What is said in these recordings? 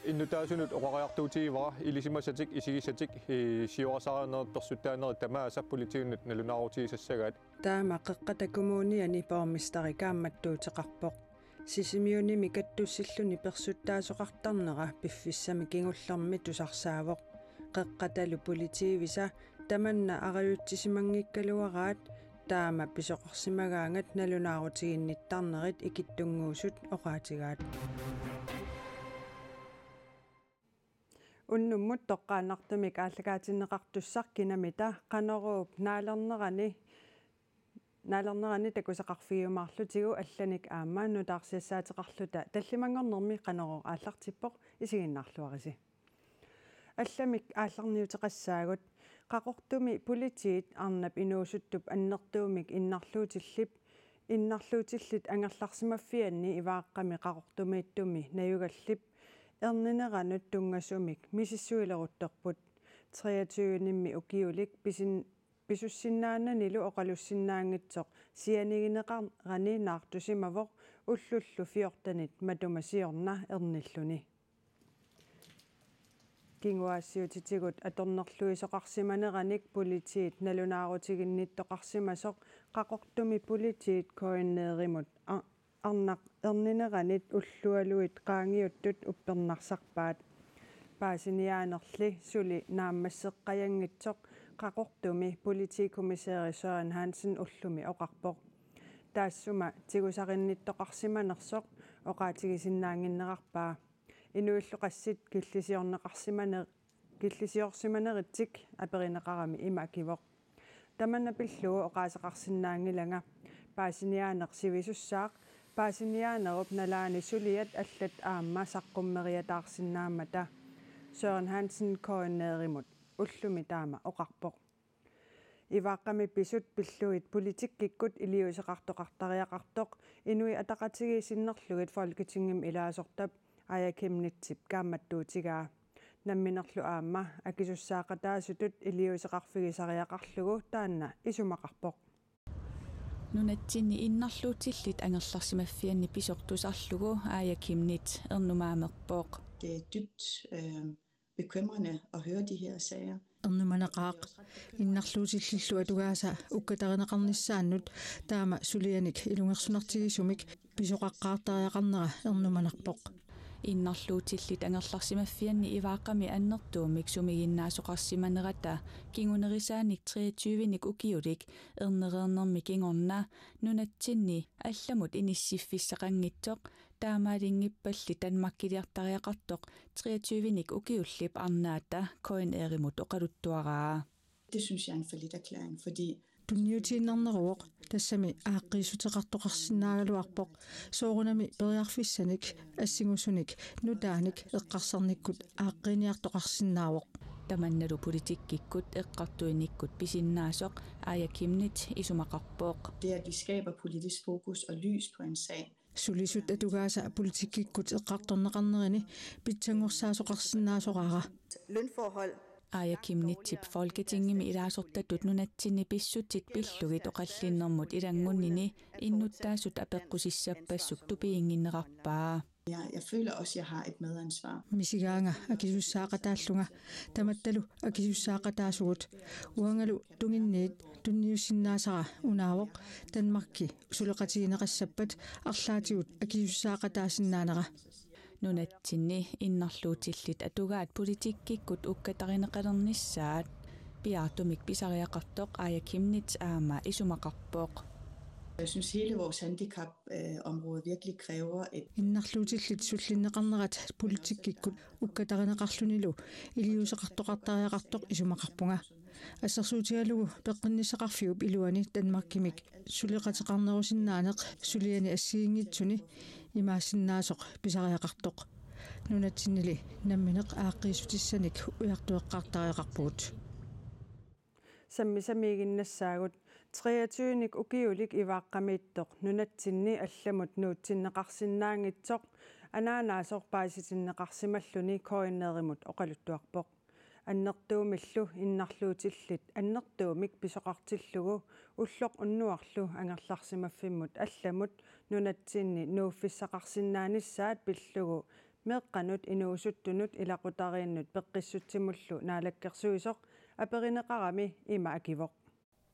Innutaasunut oqariartuutiivara ilisimasatik isigisatik siorasaanerpersuttaanerit tamaasa politiunnut nalunaaruutigisassagaat taama qeqqatakummuuniani pormistari kaammattuuteqarpoq sisimiunimi kattussilluni persuttaasoqartarnera piffissami kingullermi tusarsaavoq qeqqatalu politiivisa tamanna ariutsisimangikkaluaraat taama pisoqarsimagaangat nalunaaruutiginnittarnerit ikittunguusut oqaatigaat unnummut toqqaannartumik aallakaatinneqartussarkinamita qaneruup naalernerani takusaqarfiumaarlutigu allanik aamma nutaarsiassaateqarluta tallimangornermi qaneruq aallartippoq isiginnaarluarisi allamik aallarniuteqassaagut qaqortumi politiit arnap inuusuttup annertuumik innarluutillit angerlarsimaffianni ivaaqqami qaqortumiittumi nayugallip ernineranut tungasumik misissuilerutterput 23-nimmi ukiulik pisussinnaannanilu oqalussinnaangitsoq sianigineqarani naartusimavoq ullullu fiortanit matumasiorna ernilluni kinguaassiutitigut atornerluisoqarsimaneranik politiit nalunaarutiginnittoqarsimasoq qaqortumi politiit koinneerimut arnaq ernineranit ullualuit qaangiuttut uppernarсарpaat paasiniaanerli suli naammasseqqajangitsoq qaqortumi politikommissari Søren Hansen ullumi oqarpoq taassuma tigusarinnittoqarsimanersoq oqaatigisinnaanginneqarpaa inuilluqassit killisiorsimanerittik aperineqarami imakivoq tamanna pillugu oqaasaqarsinnaangilanga paasiniaaneq sivisussaaq paasiniaanerup nalaani suliat allat aamma saqqumeriataarsinnaammata Søren Hansen koinneerimut ullumi taama oqarpoq ivaaqqami pisut pilluit politikkikkut iliuseqartoqartariaqartoq inui ataqatigisinnerlugit folketingim ilaasortap ajakimnitsip kaammattuutigaa namminerlu aamma akisussaaqataasutut iliuseqarfigisariaqarlugu taanna isumaqarpoq nunatsinni innarluutillit angerlarsimaffianni pisortusarlugu aajakimnit ernumaamerpoq Det er dybt bekymrende at høre de her sager. Ernumanaqaaq innarluutillillu atugaasa ukkatarineqarnissaannut taama sulianik ilungersunartigisumik pisoqaqqaartariaqarnera ernumanarpoq innarluutillit angerlarsimaffianni ivaaqqami annertuumik sumiginnaasoqarsimanerata kingunerisaanik 23-nik ukiulik ernereernermi kingorna nunatsinni allamut inissiffissaqanngitsoq taamaalingippalli tanmakkiliartariaqartoq 23-nik ukiullip arnaata koineerimut oqaluttuaraa Det synes jeg er en falliterklæring, fordi tunniutiinnerneruoq tassami aaqqisuteqartoqarsinnaagaluarpoq soorunami periarfissanik assingussunik nutaanik eqqarsarnikkut aaqqiniartoqarsinnaavoq tamannalu politikkikkut eqqartuinikkut pisinnaasoq aajakimnit isumaqarpoq det at vi skaber politisk fokus og lys på en sag sulisut atugaasa politikkikkut eqqartorneqarnerini pitsangorsaasuqarsinnaasoqaara lønforhold aajakimnitsip folketingimi ilaasortatut nunatsinni pissutit pillugit oqallinnermut ilangunnini innuttaasut apeqqusissappassuk tupiinginneqarpaa Jeg føler også, at jeg har et medansvar. Misigaanga akisussaaqataallunga tamattalu akisussaaqataasugut uangalu tunginniit tunniussinnaasara unaavoq Danmarkki suleqatigineqassappat arlaatigut akisussaaqataasinnaanera nunatsinni innarluutillit atugaat politikkikkut ukkatarineqalernissaat piartumik pisariaqartoq aajakimnit aama isumaqarpoq Jeg synes hele vores handicapområde virkelig kræver et innarluutillit sullinneqarnerat politikkikkut ukkatarineqarlunilu iliuseqartoqartariaqartoq isumaqarpunga ассерсуутигалугу пеққиннисақарфиуп илуани Данмаркимик сулеқатеқарнерусиннааneq сулиани ассигингитсуни имаассиннаасоқ писариақартоқ нунатсиннили намминеқ ааққиисутиссаник уяртуэққартариақарпуут саммисамигиннассаагут 23-ник укиулик ивааqqamiittoq nunatsinni allamut nuutsinneqarsinnaangitsoq anaanaasor paasitinnеқарсималлуни коиннеримут оқалуттуарпоq аннертуумиллу иннарлууtillit аннертуумик писоқартиллугу уллоқ уннуарлу ангерларсимаффиммут алламут нунатсинни нууффиссақарсиннааниссаат пиллугу meqqanut inuusuttunut ilaqutariinnut peqqissutsimullu naalakkersuisoq aperineqarami ima akivoq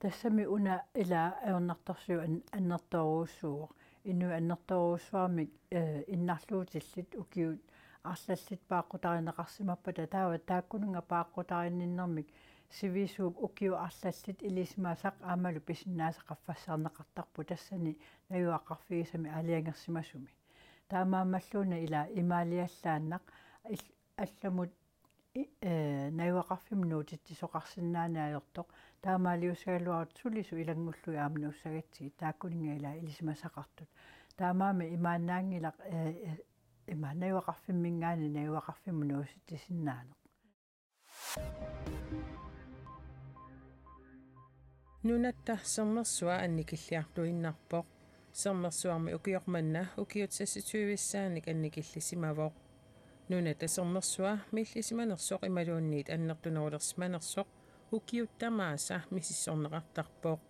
тассами уна ила аернартарсуу аннерторуussууа инну аннерторуuссуармик иннарлуутиллит укиут арлаллит пааққутаринеқарсимаппата таава тааккунунга пааққутариннэрмик сивисууп укиу арлаллит илисмаасақ аамалу писиннаасақаффассаарнеқартарпу тассани наюақарфигисами алиангерсимасуми таамаамаллуна ила имаалиаллааннақ алламут наюақарфим нуутиттисоқарсинаанаajortoq таамаалиусагалуарут сулису илангуллуи аамнууссагатсиги тааккунинга ила илисмасақартут таамаами имаанаангилақ имаанаюақарфиммингаани наюақарфимму нууситтисиннаанеқ нунатта сермерсуа анникиллиартуиннарпоқ сермерсуарми укиорманна укиутсасситуивиссааник анникиллисимавоқ нунатта сермерсуа миллисиманерсоқ ималуунниит аннертунерулерсиманерсоқ укиуттамааса миссорнеқартарпоқ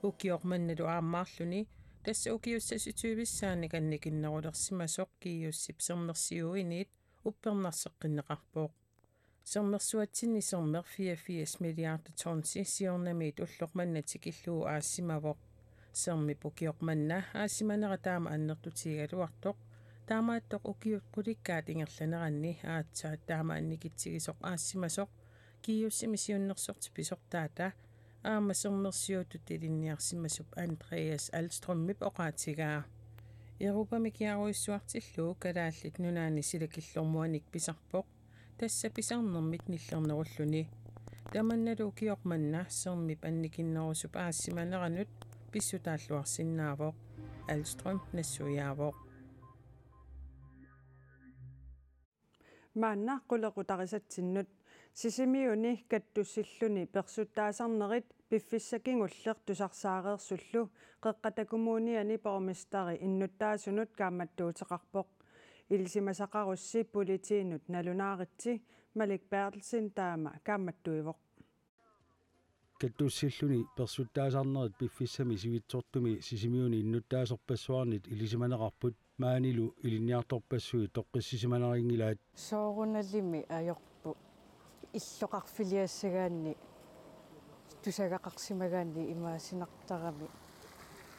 укиорманналу аамаарлуни тасса укиутсасситуивиссааник анникиннерулерсимасоқ киуссип сермерсиуиниит уппернарсеққиннеқарпоқ сермерсуатсинни сермер 84 миллиард тонси сиорнамиит уллорманнатик иллуу аассимавоқ серми пукиорманна аассиманера таама аннертутигалуартоқ таамааттоқ укиут қуликкаат ингерланеранни аатсаа таама анникитсигисоқ аассимасоқ киуссими сиуннерсорти писортаата аама сермерсиутут илинниарсимасуп Андреас Алстрömmип оқаатигаа Европами киаруиссуартиллуу калааллит нунаани силакиллормуаник писарпоқ тасса писарнэрмит ниллернеруллуни таманналу укиорманна сермип анникиннерусуп аассиманеранут писсутааллуарсинаавоқ Alström нассуяавоқ маанна qullequtarisatsinнут сисимиуни каттуссиллуни персуттаасарнерит пиффиссакингуллер тусарсаареерсуллу қеққатакумууниани пормистари иннуттаасунут кааматтуутеқарпоқ илисимасақарусси политиинут налунааритси Малик Bertelsen таама кааматтуивоқ каттуссиллуни персуттаасарнерит пиффиссами сивитсортуми сисимиуни иннуттаасерпассуарнит илисиманеқарпут маанилу илинниарторпассуи тоққиссисиманерингилаат сооруналлими аёрпу иллоқарфилиассагаанни тусагақарсимагаанни имаасинартарами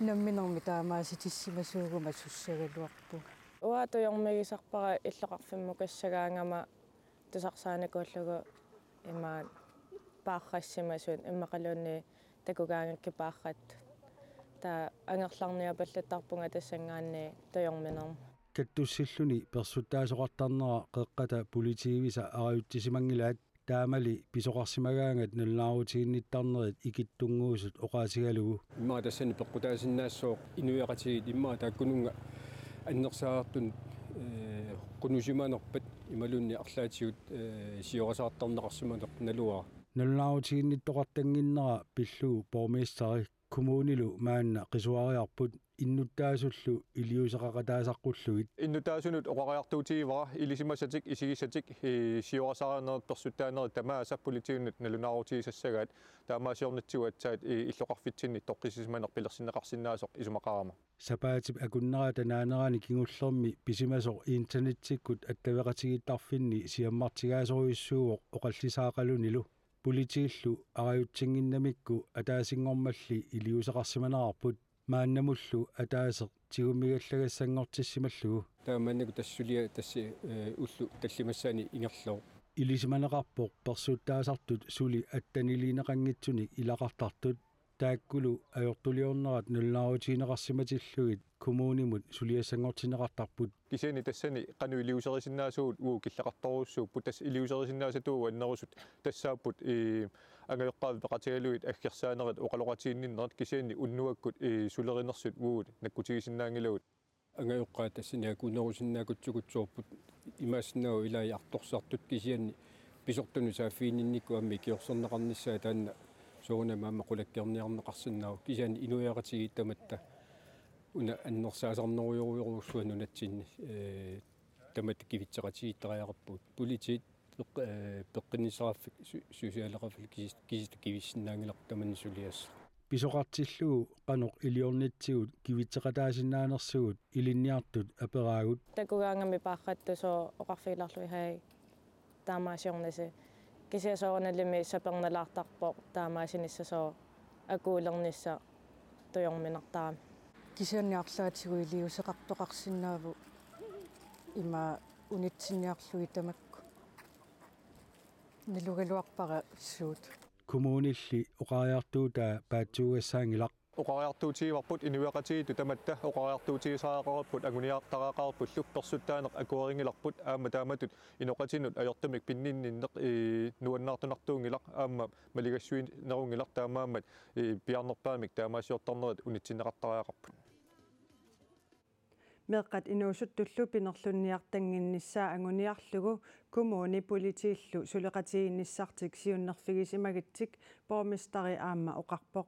намминерми таамааситиссимасуугума суссагалуарпу уаатуйормагисарпара иллоқарфиммукассагаангама тусарсааникууллугу имаат пааррассимасуут иммақалуунни такугаангакки пааррат та ангерларниапаллаттарпунга тассангаанни туйорминерм каттуссиллуни персуттаасоқартарнера қеққата политиивиса араютсисимангилаат таамали писоқарсимагаангат наллаарутиинниттарнерит икиттунгуусут оқаатигалугу имма тассани пеққутаасиннаассоо инуяқатигит имма тааккунунга аннерсаартун qunusиманерпат ималуунни арлаатигут сиорасаартарнеқарсиманеқ налуа наллаарутиинниттоқартангиннера пиллуу пормистари коммунилу маанна қисуариарпут иннуттаасуллу илиусеқақатаасаққуллугит иннутаасунут оқариартуутигивара илисимасатик исигисатик сиорасаарнерит персуттаанерит тамааса политиуннут налунаарутигисассагаат таамаасиорнатсуатсаат иллоқарфитсинни тоққисисманер пилерсиннеқарсинаасоқ исумақарама сапаатип акуннерата наанерани кигуллерми писимасоқ интернеттиккут аттавеқатигиттарфинни сиаммартигаасоруйуссууоқ оқаллисаақалунилу политииллу араютсингиннамикку атаасингормалли илиусеқарсиманерарпут мааннамуллу атаасеқ тигуммигаллагассангортиссималлугу тааманнагу тассулия тасси уллу таллимассаани ингерлоо илисиманеқарпоқ персуттаасартут сули аттанилинеқангитсуник илақартартут тааккулу аёртулиорнерат нуллаарутиинеқарсиматиллугит коммунимут сулиассангортинеқартарпут кисени тассани қану илиусерисиннаасуут уу киллақарторуссууппут тас илиусерисиннаасатуу аннерусут тассааппут ангаёққаав пеқатигалуит аггерсаанерит оқалоқатиинниннерат кисени уннуаккут сулеринерсут уут наккутигисиннаангилуут ангаёққаа тассани акунерусиннаакутсугутсуорпут имаассинаа илаи арторсартут кисианни писортуну сааффиининникку амми киорсернеқарниссаа таанна соона маама қулаккерниарнеқарсинаау кисиани инуяақатиги таматта уна аннерсаасарнеруйоруйоруссуа нунатсинни таматта кивитсеқатигиттариақарпут политит пеққинисараффик сусиалеқарфил кисиста кивиссинаангилар таманни сулиасса pisoqartillugu qanoq iliornitsigut kivitseqataasinaanersugut ilinniartut aperaagut Takugaangami paaqqattusoo oqarfigilarlui hai taamaasiornasi kisiasoornalimi sapernalaartarpoq taamaasinissasoo akuulernissa tuyorminartaami кисианниарлаатигу илиусеқартоқарсинааву има унитсинниарлуи тамакку нилугалуарпара суут kommunilli oqaariartuutaa paatsuugassaangilaq oqariartuutigivarput inuiaqatigitu tamatta oqariartuutigisaaqarput aguniartaqaqarput luppersuttaaneq akueringilarput aamma taamatut inoqatinut ajortamik pinninninneq nuannaartunartuungilaq aamma maligassuinerungilaq taamaammat piarnerpaamik taamaasiortarnerit unitsinneqartariaqarput meeqqat inuusuttullu pinerlunniartanginnissaa anguniarlugu kommuni politiillu suleqatiginnissartik siunnerfigisimagitsik pormistari aamma oqarpoq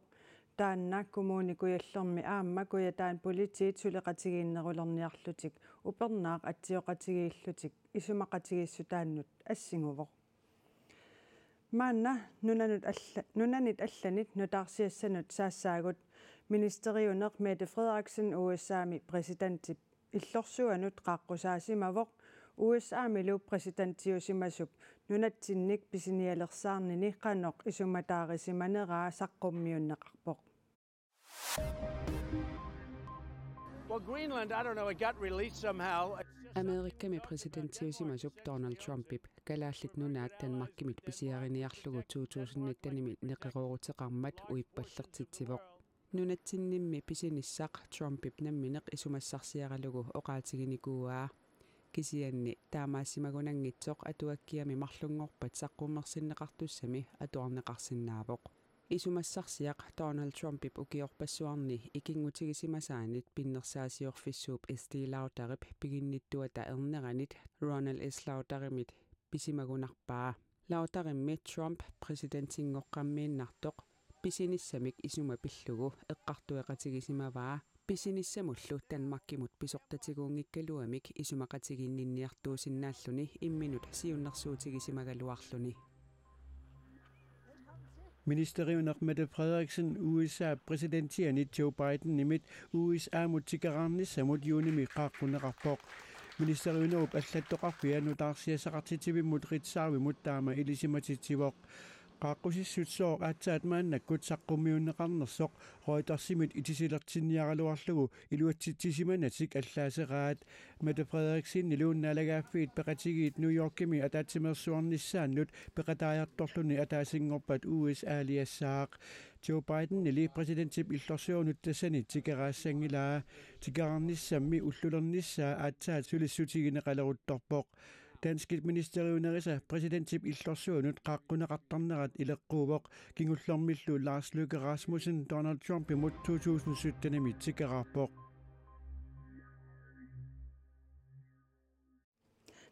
taanna kommuni kuyallermi aamma kuyataan politiit suleqatigiinnerulerniarlutik upernaaq atsioqatigiillutik isumaqatigiissutaannut assiguvoq maanna nunanit allanit nutaarsiassanut saassaagut ministeriuneq Mette Frederiksen USAmi presidentip illorsuanut qaaqqusaasimavoq USA-milu presidenttiusimasup nunatsinnik pisinialersaarnini qanoq isumataarisimaneraa saqqummiunneqarpoq. Well, Greenland, I don't know, it got released somehow. Amerikkami presidenttiusimasup Donald Trumpip kalaallit nunaat Danmarkimit pisiariniarlugu 2019-nimi neqeruuruteqarmat uippallertitsivoq. Nunatsinimmi pisinissaq Trumpip nammineq isumassarsiaralugu oqaatiginikuaa kisianni taamaassimagunangitsoq atuakkiami marlungorpat saqqummersinneqartussami atuarneqarsinnaavoq isumassarsiaq Donald Trumpip ukiorpassuarni ikingutigisimaasaanit pinnersaasiorfissuup Estilautarip piginnittuata erneranit Ronald S. Lautarimit pisimagunarpaa Lautarimmi Trump presidentingoqqammiinnartoq pisinnissamik isuma pillugu eqqartueqatigisimavaa pisinnissamullu Danmarkimut pisortatiguungikkaluamik isumaqatiginninniartuusinnaalluni imminut siunnersuutigisimagaluarluni Ministeriuneq Mette Frederiksen USA presidentianit Joe Biden nimit USA-mut tikararnissamut juunimi qaaqquneqarpoq ministeriunerup allattoqarfia nutaarsiasaqartitivimmut ritsaarvimut taama ilisimatitivoq qaaqqusissutsoq aatsaat maannakkut saqqummiunneqarnersoq Reutersimit itisilertinniaraluarlugu iluatsitsisimanasik allaaseqaat Mette Frederiksen niluunnaalagaaffiit peqatigiit New Yorkimi ataatsimersuarnissaannut peqataajartorluni ataasingorpat USA-liassaaq Joe Biden nili presidentip illorsuunut tassani tikaraassangilaa tikararnissammi ullulernissaa aatsaat sulissutigineqaleruttorpoq Danskit ministeriunerisa presidentip illorsuunut qaaqquneqartarnerat ileqquuvoq kingullermillu Lars Løkke Rasmussen Donald Trump imut 2017-nimi tikararpoq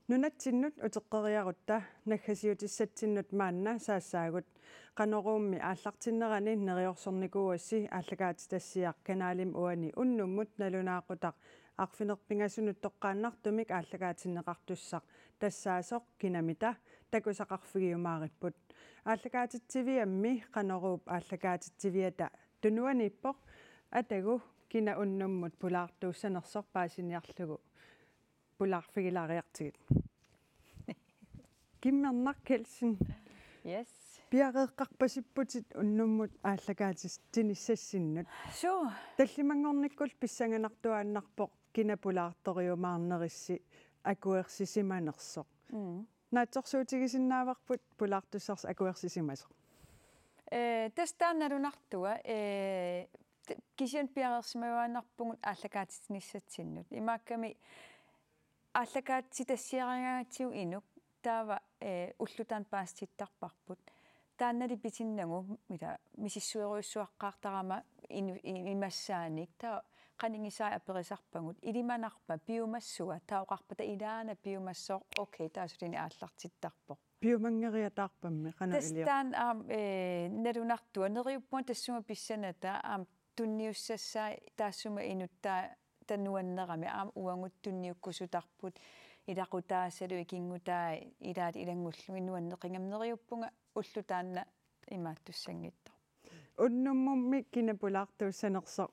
Nunatsinnut uteqqeriarutta naggasiutissatsinut maanna saassaagut qanoruummi aallartinnerani neriorsornikuuassi aallakaatitassiaq kanaalim uani unnummut nalunaaqutaq arfinerpingasunut toqqaannartumik aallakaatinneqartussaq tassaasoq kinamita takusaqarfigiumaaripput aallakaatittiviammi qanoruup aallakaatittiviata tunuaniippoq atagu kina unnummut pulaartuussanersoq paasiniarlugu pulaarfigilariartigit kimmernar kelsin yes piareeqqarpasipputit unnummut aallakaatis tinissassinut so tallimangornikkul pissanganartuaannarpoq kinapulaartoriumaarnerissi akuersisimanersoq naatsorsuutigisinnaavaqput pulaartussars akuersisimasoq тастанналунартуа кисиан пиареерсимавааннарпугут ааллакаатитнissатсиннут имаакками ааллакаатитассиарангаатсиу инук таава уллутаан пааститтарпарпут тааннали питиннагу мила мисиссуеруйссуаққаартарама имассааник таа qaningisaa aperisarpangut ilimanarpa piumassua taoqarpata ilaana piumassor okay taasutini aallartittarpoq piumangeriataarpammi qana ilia tastaan nalunartua neriuppuan tassuma pissanata tunniussassaa taassuma inuttaa tanuannerami uangut tunniukkusutarput ilaqutaasalu ikingutaa ilaat ilangullu inuanneqingamneriuppunga ullutaanna imaattussangitta Unnumummi kinapulaartuussanersoq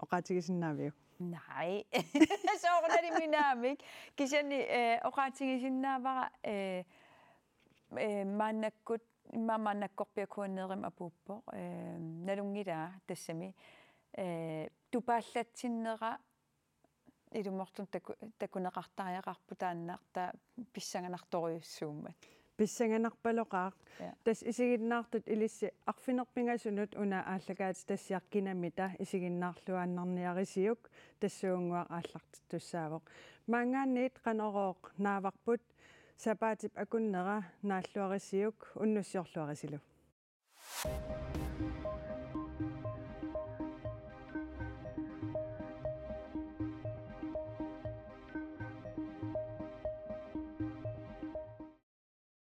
oqatigisinnaavia. Nej. Så er det min navn, ikke? Kisani oqatigisinnaavara mannakkut mamannakkorpiakuanneerim apuppo nalungilaa tassami tupaallatsinneqa ilumortun takuneqartariaqarpu taannaarta pissanganartoriussuummat Pissanganarpaloqaaq tas isiginnaartut ilissi arfinerpingasunut una aallakaat tassiarkinamita isiginnaarluaannarniarisiuk tassuunguaq aallartussaavoq maangaanniit qanorooq naavarput sapaatip akunnera naalluarisiuk unnussiorluarisilu